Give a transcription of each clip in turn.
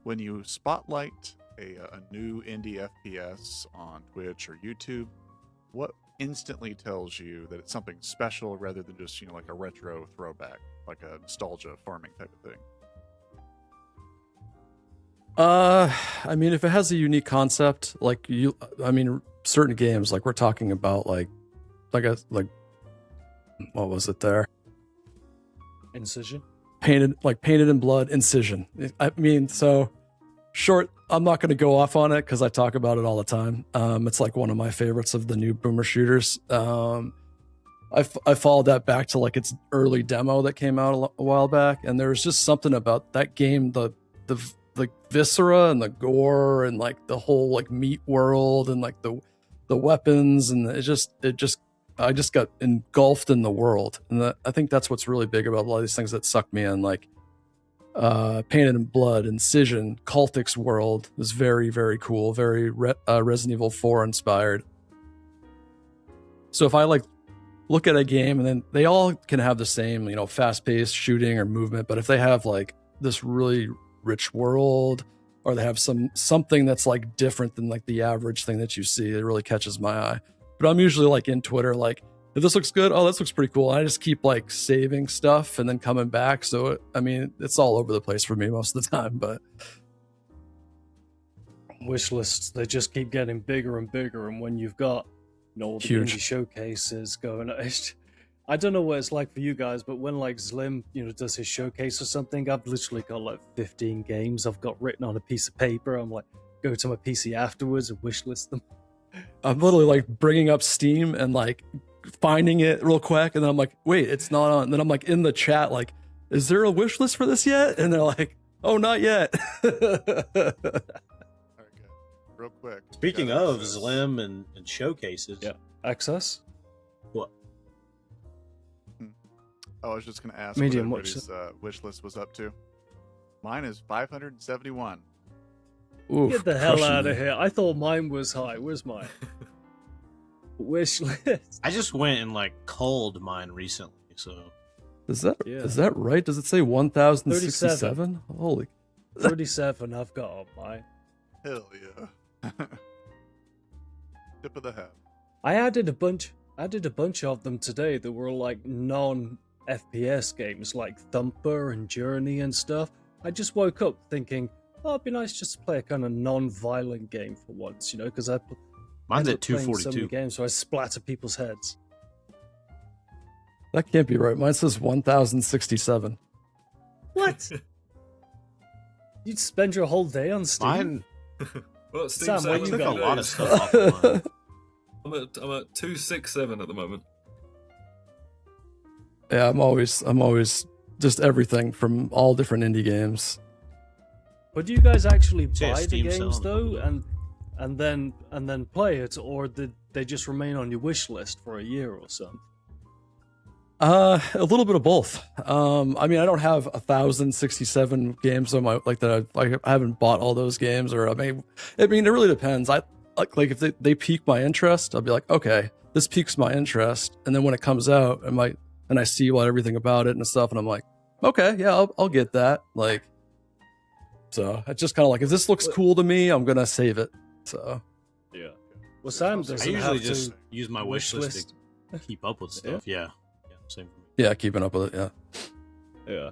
when you spotlight a new indie FPS on Twitch or YouTube, what instantly tells you that it's something special rather than just, like a retro throwback, like a nostalgia farming type of thing? I mean, if it has a unique concept, certain games, like we're talking about, like what was it there? Incision. Painted in Blood, Incision. I mean, so short. I'm not going to go off on it because I talk about it all the time. It's like one of my favorites of the new boomer shooters. I followed that back to like its early demo that came out a while back, and there was just something about that game, the viscera and the gore and like the whole like meat world and like the weapons, and I just got engulfed in the world, and I think that's what's really big about a lot of these things that sucked me in, like Painted in Blood, Incision, Cultix world is very, very cool, very Resident Evil 4 inspired. So if I like look at a game, and then they all can have the same, fast-paced shooting or movement, but if they have like this really rich world, or they have something that's like different than like the average thing that you see, it really catches my eye. But I'm usually like in Twitter, like, if this looks good, oh, this looks pretty cool. And I just keep like saving stuff and then coming back. So, I mean, it's all over the place for me most of the time, but. Wish lists, they just keep getting bigger and bigger. And when you've got, all the Huge indie showcases going, I don't know what it's like for you guys, but when like Slim, does his showcase or something, I've literally got like 15 games I've got written on a piece of paper. I'm like, go to my PC afterwards and wish list them. I'm literally like bringing up Steam and like finding it real quick, and then I'm like, wait, it's not on. And then I'm like in the chat, like, is there a wish list for this yet? And they're like, oh, not yet. All right, good. Real quick. Speaking of Slim and showcases, yeah, access. What? Oh, I was just going to ask Medium, what everybody's wish list was up to. Mine is 571. Oof, Get the hell out me. of here. I thought mine was high. Where's mine? Wish list. I just went and like culled mine recently, so. Is that right? Does it say 1,067? Holy. 37 I've got on mine. Hell yeah. Tip of the hat. I added a bunch of them today that were like non-FPS games, like Thumper and Journey and stuff. I just woke up thinking, oh, it'd be nice just to play a kind of non-violent game for once, because mine's at playing 242. so many games, so I splatter people's heads. That can't be right. Mine says 1,067. What? You'd spend your whole day on Steam? Mine. Well, Sam, Steam what I you took a got? lot of stuff off of mine. I'm at 267 at the moment. Yeah, I'm always just everything from all different indie games. But do you guys actually Yeah, buy the Steam games selling though, them. and then play it, or did they just remain on your wish list for a year or something? A little bit of both. I mean, I don't have 1,067 games on my that. I haven't bought all those games, or I mean, it really depends. I like if they pique my interest, I'll be like, okay, this piques my interest, and then when it comes out, and I see everything about it and stuff, and I'm like, okay, yeah, I'll get that. Like, so it's just kind of like, if this looks cool to me, I'm gonna save it. So Yeah. Well, Sam I doesn't usually have just to use my wish list to keep up with stuff. Yeah, same for me. yeah, keeping up with it. Yeah. Yeah.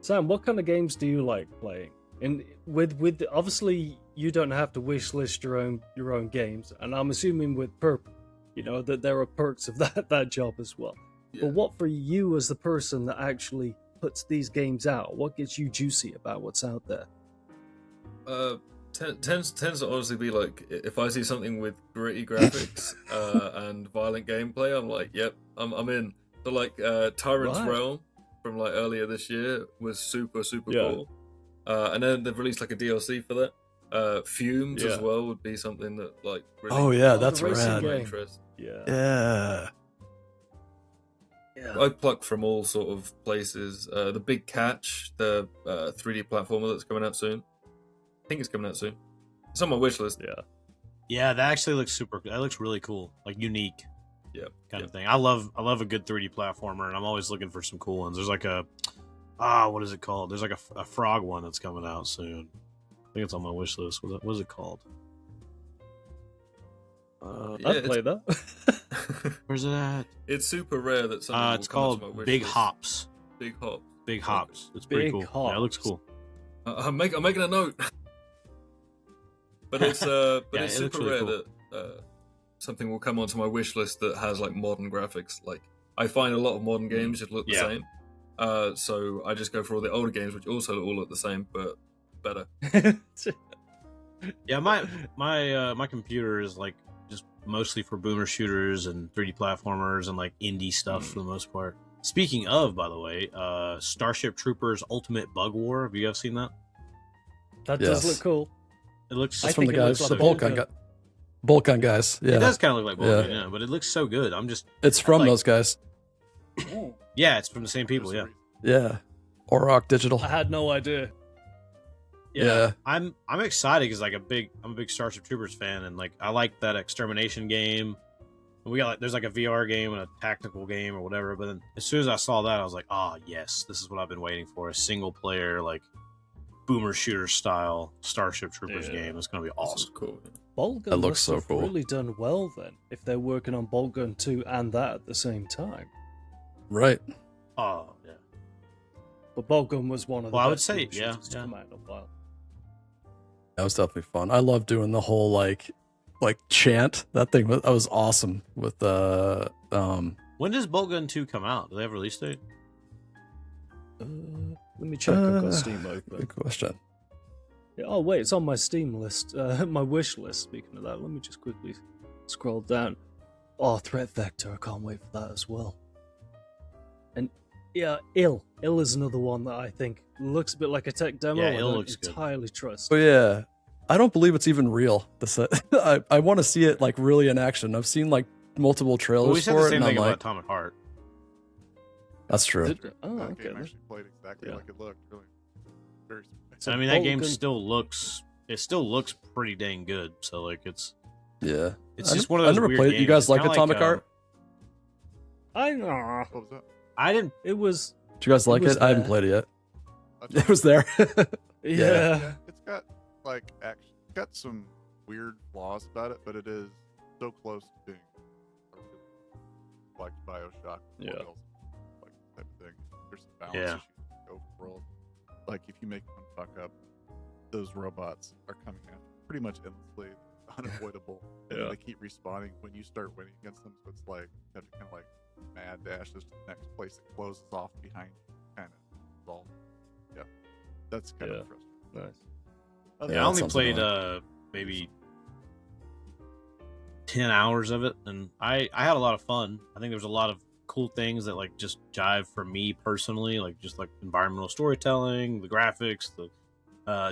Sam, what kind of games do you like playing? And with obviously you don't have to wish list your own games, and I'm assuming with that there are perks of that job as well. Yeah. But what for you as the person that actually puts these games out? What gets you juicy about what's out there? Tends to honestly be like, if I see something with gritty graphics and violent gameplay, I'm like, yep, I'm in. So like Tyrant's Right. Realm from like earlier this year was super Yeah. cool. And then they've released like a DLC for that. Fumes as Yeah. well would be something that like really Oh, yeah, that's piques rad. my interest. Yeah. Yeah. Yeah. I pluck from all sort of places. The Big Catch, the 3D platformer that's coming out soon. I think it's coming out soon. It's on my wish list. Yeah. Yeah, that actually looks super. That looks really cool, like unique, Yeah, kind of thing. I love a good 3D platformer, and I'm always looking for some cool ones. There's like what is it called? There's like a frog one that's coming out soon. think it's on my wish list. What was it called? I'd play that. Where's it at? It's super rare that something. It's called Big Hops. Big Hops. Big Hops. It's pretty Big cool. Yeah, it looks Hops. cool. I'm making a note. But it's it's it super looks really rare that something will come onto my wish list that has like modern graphics. Like I find a lot of modern games just look the Yeah. same. So I just go for all the older games, which also all look the same but better. Yeah, my computer is like just mostly for boomer shooters and 3D platformers and like indie stuff for the most part. Speaking of, by the way, Starship Troopers Ultimate Bug War. Have you guys seen that? That does Yes. look cool. It looks. That's I from the think it looks guys, like the a bolt gun, bolt gun guys. Yeah, It does kind of look like Bolton, Yeah. yeah, but it looks so good. I'm just. it's from like- those guys. Yeah, it's from the same people. Yeah. Yeah, Auroch Digital. I had no idea. Yeah. I'm excited because like I'm a big Starship Troopers fan, and like I like that extermination game. We got like there's like a VR game and a tactical game or whatever. But then as soon as I saw that, I was like, oh yes, this is what I've been waiting for. A single player like boomer shooter style Starship Troopers Yeah. game. It's gonna be This awesome. is cool. Boltgun That looks must so have cool. really done well then, if they're working on Boltgun 2 and that at the same time. Right. Oh yeah. But Boltgun was one of the Well, I would best say, boomer yeah, shooters to yeah. come out in a while. That was definitely fun. I love doing the whole like chant. That thing that was awesome with the When does Boltgun 2 come out? Do they have a release date? Let me check. I've got Steam open. good question. Yeah, oh wait, it's on my Steam list, my wish list. Speaking of that, let me just quickly scroll down. Oh, Threat Vector! I can't wait for that as well. And yeah, Ill is another one that I think looks a bit like a tech demo. Yeah, I Ill don't looks good. entirely trust. Oh yeah, I don't believe it's even real. I want to see it like really in action. I've seen like multiple trailers Well, we said for the it, same and thing I'm about like, Atomic Heart. that's true. Oh, That okay. game then. actually played exactly Yeah. like it looked. Really, very. So I mean, that game Boltgun- still looks pretty dang good. So like it's Yeah, it's just one of those I never weird played. games. You guys It's like kinda Atomic Heart? I know. What was that? I didn't. It was. Do you guys like was it? I haven't there. played it yet. Atomic It was there. Yeah. Yeah, it's got like actually got some weird flaws about it, but it is so close to being like Bioshock. Yeah. Like type of thing. There's some balance Yeah. issues in the open world. Like if you make one fuck up, those robots are coming after pretty much endlessly, unavoidable. And Yeah. they keep respawning when you start winning against them. So it's like you have to kind of like mad dash this to the next place that closes off behind you. Kind of all. Yeah, that's kind Yeah. of frustrating. Nice. Yeah, I that only sounds played annoying. maybe 10 hours of it, and I had a lot of fun. I think there's a lot of cool things that like just jive for me personally, like just like environmental storytelling, the graphics, the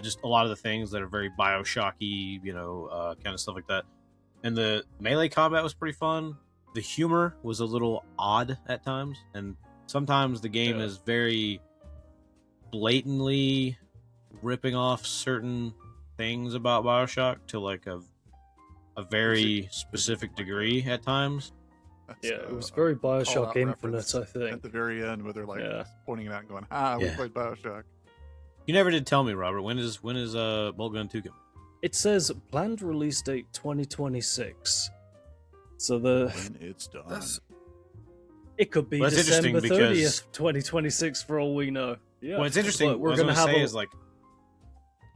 just a lot of the things that are very Bioshocky, kind of stuff like that. And the melee combat was pretty fun. The humor was a little odd at times, and sometimes the game Yeah. is very blatantly ripping off certain things about Bioshock to like a very specific degree at times. That's, Yeah, it was very call-out Bioshock Infinite, reference I think. At the very end, where they're like Yeah. pointing it out and going, "Ah, we Yeah. played Bioshock." You never did tell me, Robert. When is Boltgun 2 coming? It says planned release date 2026. So the When it's done. That's it could be Well, that's interesting December because- 30th, 2026 for all we know. Yeah. Well, it's interesting. But What we're I gonna was have say a, is like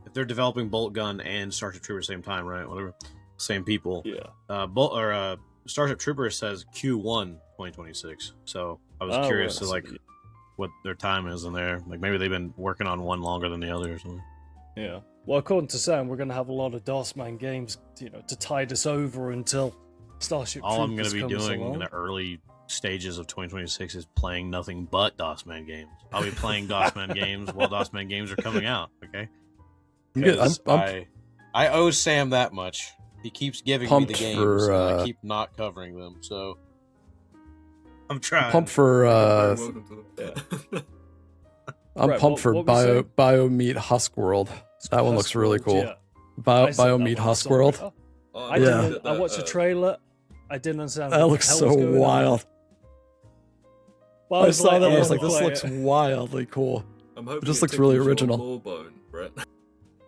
if they're developing Boltgun and Starship Trooper at the same time, right? Whatever, same people. yeah. Starship Trooper says Q1 2026. So I was Oh, curious to right. like what their time is in there. Like maybe they've been working on one longer than the other or something. Yeah. Well, according to Sam, we're going to have a lot of DOSMan games, to tide us over until Starship All I'm going Troopers to be comes doing along. in the early stages of 2026 is playing nothing but DOSMan games. I'll be playing DOSMan games while DOSMan games are coming out. Okay. I'm good. I owe Sam that much. He keeps giving me the Pumped games, for, and I keep not covering them. So I'm trying. pumped for welcome to them. I'm Right, pumped for what were you Bio Meat Husk World. That one looks really cool. Yeah. Bio I said that Meat one, Husk sorry. World. Oh, Oh, I Yeah. didn't. I watched a trailer. I didn't understand. That what looks the hell so was going on. wild. But I saw that. I was wanna like, this play looks it. wildly cool. I'm hoping It just it looks really tickles your original. More bone